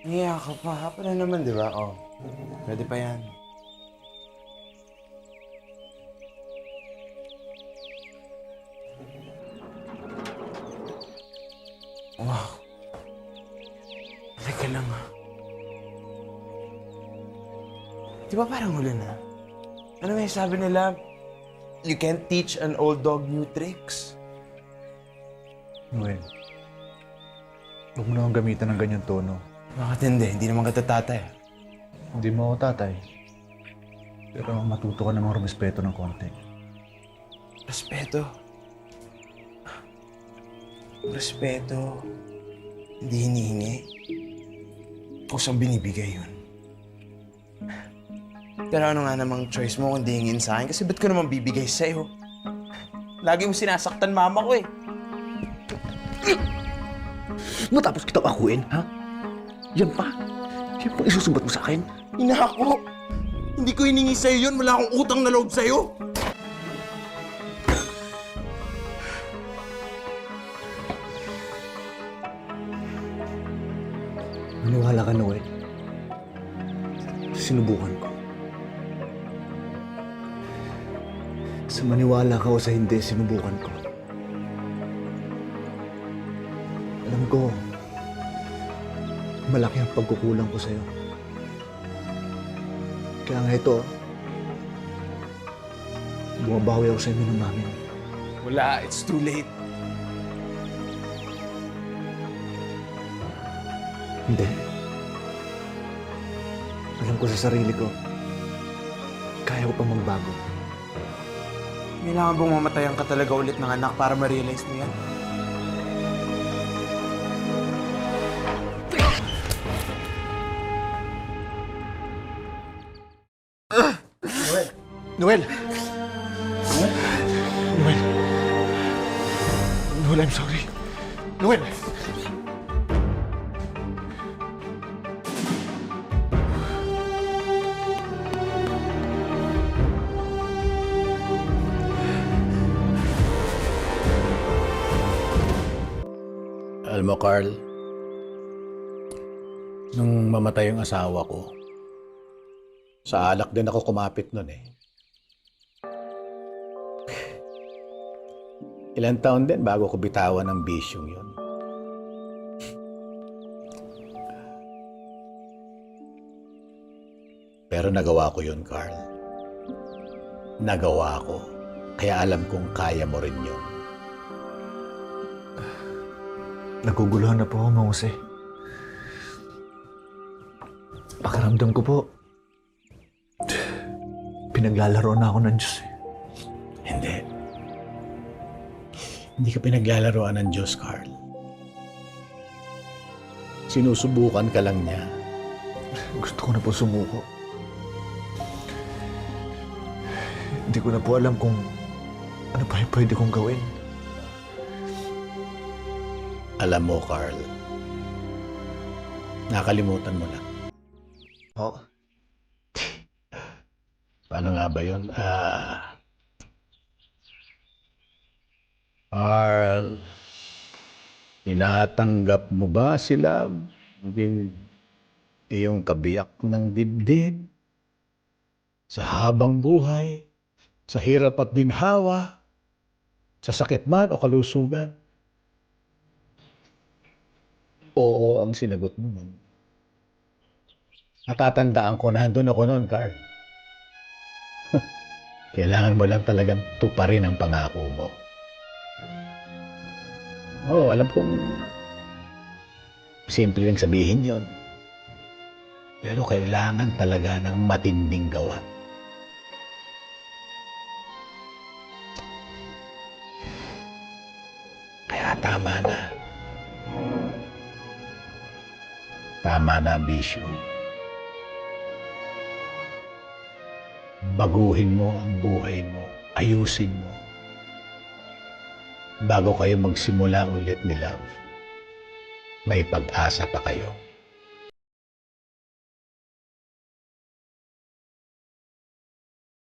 Niya ka pa. Hapa na naman, di ba? Oh, pwede pa yan. Wow. Teka lang ah. Di ba parang huli na? Ano may sabi nila? You can't teach an old dog new tricks. Noel, huwag mo na akong gamitan ng ganyang tono. Bakit hindi? Hindi naman kita tatay. Hindi mo ako tatay. Pero matuto ka namang rumispeto ng konti. Respeto. Respeto. Hindi hinihingi. Kusang binibigay yun. Pero ano nga namang choice mo kung di hingin sa akin? Kasi ba't ko naman bibigay sa'yo? Lagi mo sinasaktan mama ko eh. Matapos kitang akuin, ha? Yan pa? Yan pang isusumbat mo sa akin? Inako! Hindi ko hiningi sa'yo yun. Wala akong utang na loob sa'yo. Maniwala ka, Noel. Sinubukan ko. Sa maniwala ka o sa hindi, sinubukan ko. Alam ko, malaki ang pagkukulang ko sa'yo. Kaya nga ito, bumabawi ako sa iminong namin. Wala. It's too late. Hindi. Alam ko sa sarili ko, kaya ko pa magbago. Kailangan bang mamatayan ka talaga ulit ng anak para ma-realize mo yan? Noel! Noel! Noel, I'm sorry. Noel! Alam mo, Carl, nung mamatay yung asawa ko, sa alak din ako kumapit nun eh. Ilang taon din bago ko bitawan ng bisyong yun. Pero nagawa ko yun, Carl. Nagawa ko. Kaya alam kong kaya mo rin yun. Naguguluhan na po ako, Mang Jose. Pakiramdam ko po, pinaglalaro na ako ng Diyos eh. Hindi. Hindi ka pinaglalaroan ng Diyos, Carl. Sinusubukan ka lang niya. Gusto ko na po sumuko. Hindi ko na po alam kung ano pa yung pwede kong gawin. Alam mo, Carl, nakalimutan mo na. Oo. Paano nga ba yun? Carl, tinatanggap mo ba sila yung iyong kabiyak ng dibdib? Sa habang buhay, sa hirap at ginhawa, sa sakit man o kalusugan? Oo ang sinagot mo nun. Natatandaan ko na andun ako noon, Carl. Kailangan mo lang talagang tuparin ang pangako mo. Oo, alam kong simple lang sabihin yon. Pero kailangan talaga ng matinding gawa. Kaya tama na. Tama na ang bisyo. Baguhin mo ang buhay mo. Ayusin mo. Bago kayo magsimula ulit ni Love, may pag-asa pa kayo.